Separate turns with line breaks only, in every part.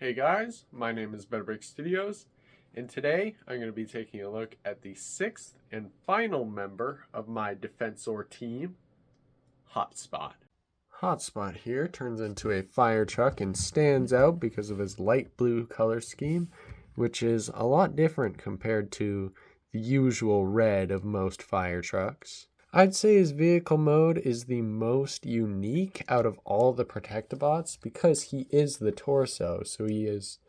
Hey guys, my name is Better Brick Studios, and today I'm going to be taking a look at the sixth and final member of my Defensor team, Hotspot. Hotspot here turns into a fire truck and stands out because of his light blue color scheme, which is a lot different compared to the usual red of most fire trucks. I'd say his vehicle mode is the most unique out of all the Protectobots because he is the torso, so he is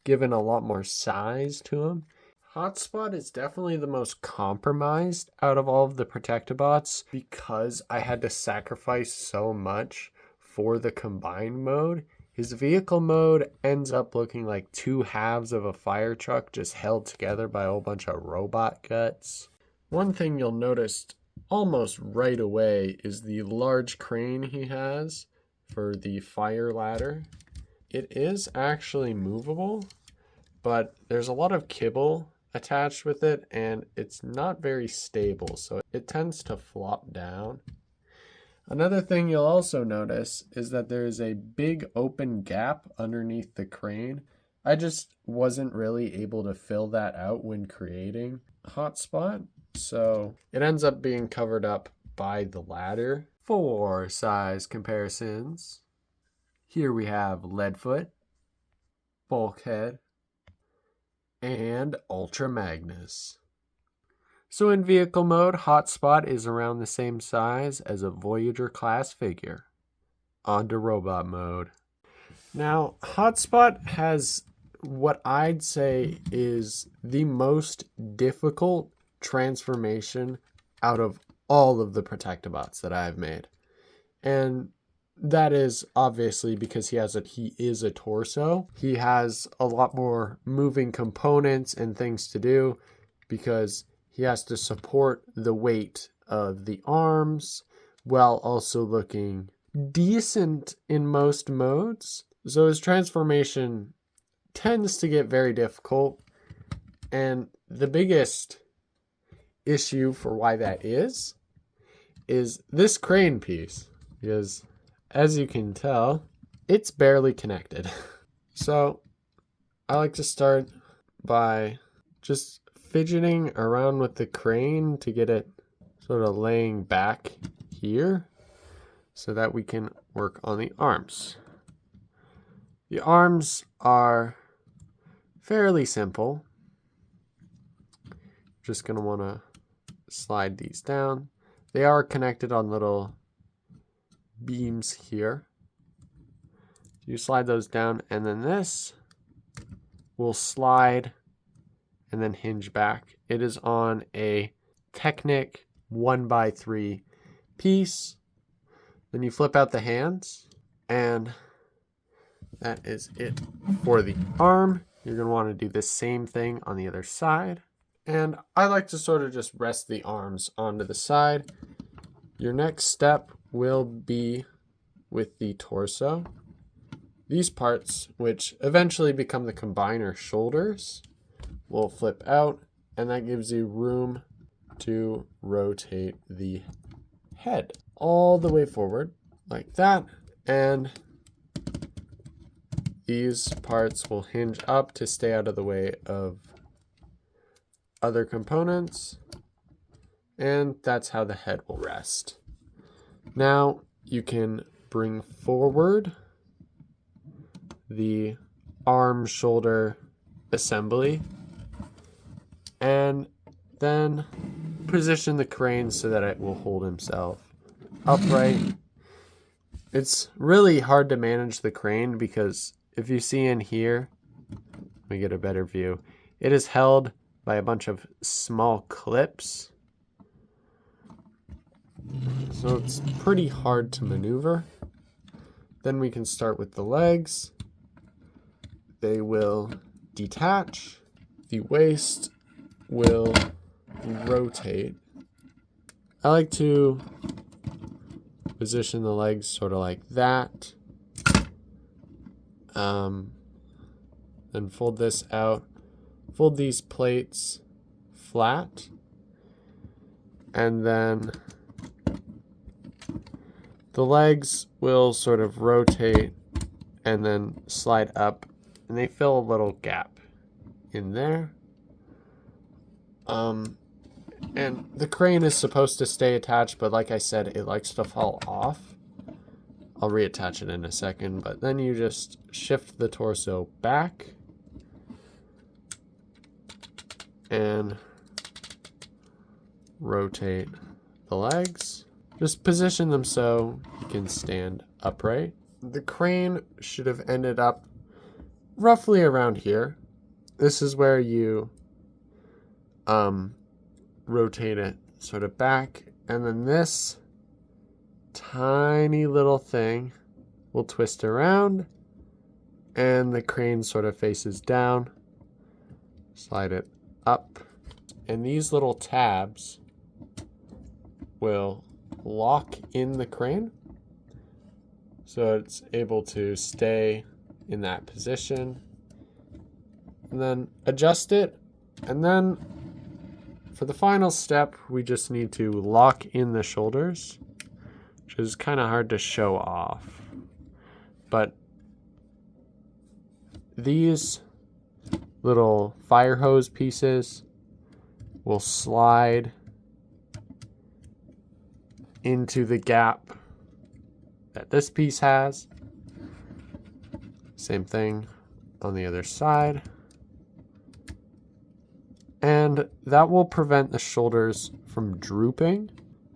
given a lot more size to him. Hotspot is definitely the most compromised out of all of the Protectobots because I had to sacrifice so much for the combined mode. His vehicle mode ends up looking like two halves of a fire truck just held together by a whole bunch of robot guts. One thing you'll notice almost right away is the large crane he has for the fire ladder. It is actually movable, but there's a lot of kibble attached with it and it's not very stable, so it tends to flop down. Another thing you'll also notice is that there is a big open gap underneath the crane. I just wasn't really able to fill that out when creating Hotspot, so it ends up being covered up by the ladder. For size comparisons, here we have Leadfoot, Bulkhead, and Ultra Magnus. So in vehicle mode, Hotspot is around the same size as a Voyager class figure. On to robot mode. Now, Hotspot has what I'd say is the most difficult transformation out of all of the Protectobots that I've made. And that is obviously because he is a torso. He has a lot more moving components and things to do because he has to support the weight of the arms while also looking decent in most modes. So his transformation tends to get very difficult, and the biggest issue for why that is this crane piece, because as you can tell, it's barely connected. So I like to start by just fidgeting around with the crane to get it sort of laying back here so that we can work on the arms. The arms are fairly simple. Just going to want to slide these down. They are connected on little beams here. You slide those down, and then this will slide and then hinge back. It is on a Technic 1x3 piece. Then you flip out the hands, and that is it for the arm. You're going to want to do the same thing on the other side. And I like to sort of just rest the arms onto the side. Your next step will be with the torso. These parts, which eventually become the combiner shoulders, will flip out, and that gives you room to rotate the head all the way forward like that. And these parts will hinge up to stay out of the way of other components, and that's how the head will rest. Now you can bring forward the arm shoulder assembly and then position the crane so that it will hold himself upright. It's really hard to manage the crane because if you see in here, let me get a better view, it is held by a bunch of small clips. So it's pretty hard to maneuver. Then we can start with the legs. They will detach. The waist will rotate. I like to position the legs sort of like that. Then fold this out. Fold these plates flat. And then the legs will sort of rotate and then slide up and they fill a little gap in there. And the crane is supposed to stay attached, but like I said, it likes to fall off. I'll reattach it in a second, but then you just shift the torso back and rotate the legs. Just position them so you can stand upright. The crane should have ended up roughly around here. This is where you rotate it sort of back, and then this tiny little thing will twist around, and the crane sort of faces down. Slide it up, and these little tabs will lock in the crane so it's able to stay in that position, and then adjust it. And then for the final step, we just need to lock in the shoulders, which is kind of hard to show off. But these little fire hose pieces will slide into the gap that this piece has. Same thing on the other side. And that will prevent the shoulders from drooping.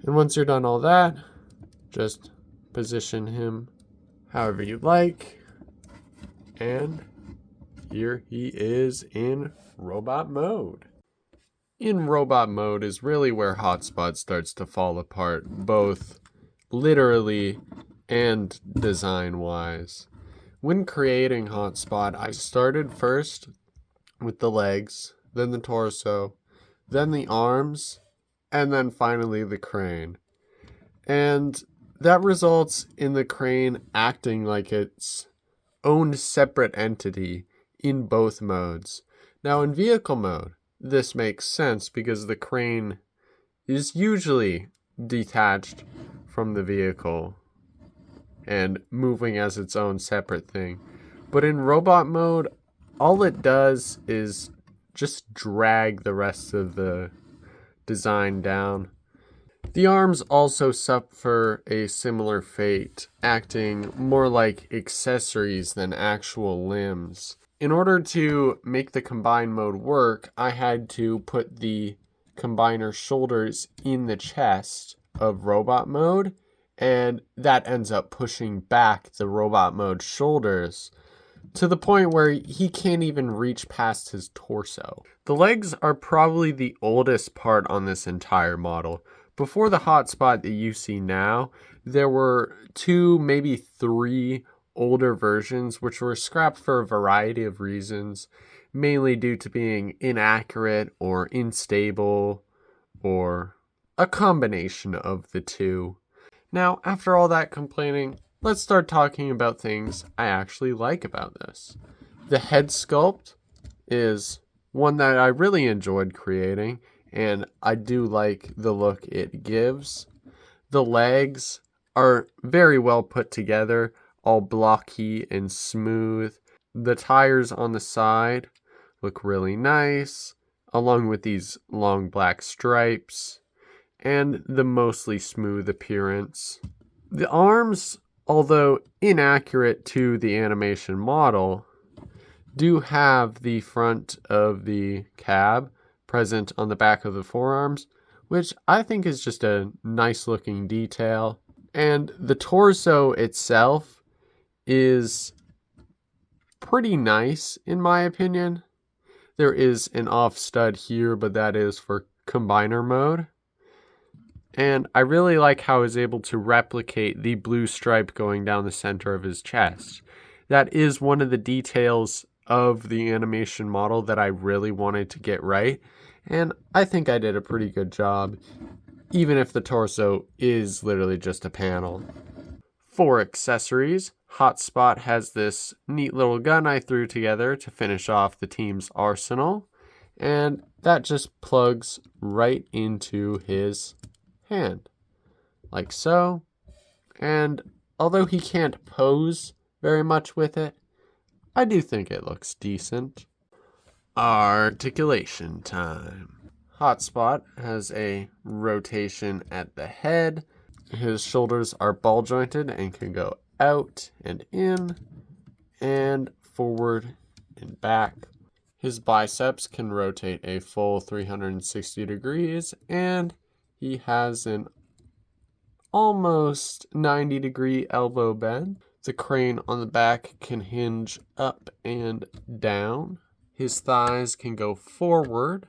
And once you're done all that, just position him however you like. And here he is in robot mode. In robot mode is really where Hotspot starts to fall apart, both literally and design-wise. When creating Hotspot, I started first with the legs, then the torso, then the arms, and then finally the crane. And that results in the crane acting like its own separate entity in both modes. Now in vehicle mode, this makes sense because the crane is usually detached from the vehicle and moving as its own separate thing. But in robot mode, all it does is just drag the rest of the design down. The arms also suffer a similar fate, acting more like accessories than actual limbs. In order to make the combine mode work, I had to put the combiner shoulders in the chest of robot mode, and that ends up pushing back the robot mode shoulders to the point where he can't even reach past his torso. The legs are probably the oldest part on this entire model. Before the Hotspot that you see now, there were 2, maybe 3 older versions which were scrapped for a variety of reasons, mainly due to being inaccurate or unstable or a combination of the two. Now, after all that complaining, let's start talking about things I actually like about this. The head sculpt is one that I really enjoyed creating, and I do like the look it gives. The legs are very well put together, all blocky and smooth. The tires on the side look really nice, along with these long black stripes and the mostly smooth appearance. The arms, although inaccurate to the animation model, do have the front of the cab present on the back of the forearms, which I think is just a nice looking detail. And the torso itself is pretty nice in my opinion. There is an off stud here, but that is for combiner mode. And I really like how he's able to replicate the blue stripe going down the center of his chest. That is one of the details of the animation model that I really wanted to get right. And I think I did a pretty good job, even if the torso is literally just a panel. For accessories, Hotspot has this neat little gun I threw together to finish off the team's arsenal. And that just plugs right into his hand, like so. And although he can't pose very much with it, I do think it looks decent. Articulation time. Hotspot has a rotation at the head. His shoulders are ball jointed and can go out and in and forward and back. His biceps can rotate a full 360 degrees, and he has an almost 90-degree elbow bend. The crane on the back can hinge up and down. His thighs can go forward.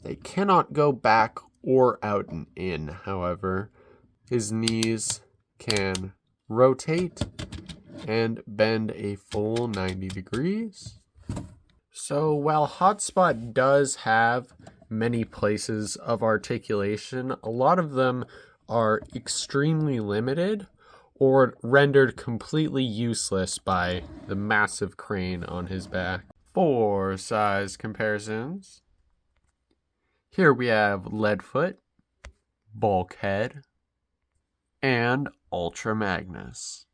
They cannot go back or out and in, however. His knees can rotate and bend a full 90 degrees. So while Hotspot does have many places of articulation, a lot of them are extremely limited or rendered completely useless by the massive crane on his back. For size comparisons, here we have Leadfoot, Bulkhead, and Ultra Magnus.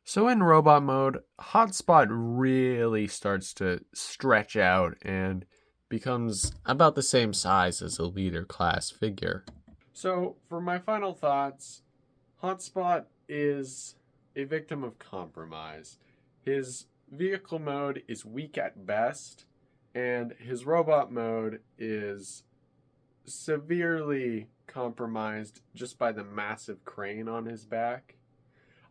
So in robot mode, Hotspot really starts to stretch out and becomes about the same size as a leader class figure. So for my final thoughts, Hotspot is a victim of compromise. His vehicle mode is weak at best, and his robot mode is severely compromised just by the massive crane on his back.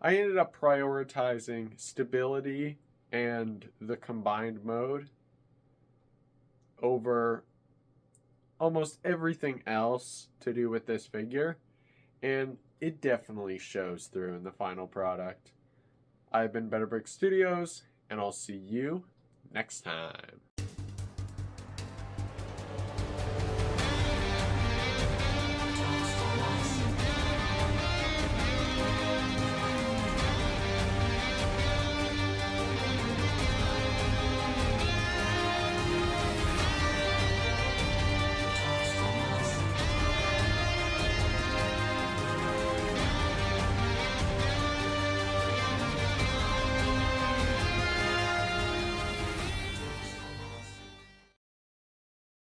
I ended up prioritizing stability and the combined mode over almost everything else to do with this figure, and it definitely shows through in the final product. I've been Better Brick Studios, and I'll see you next time.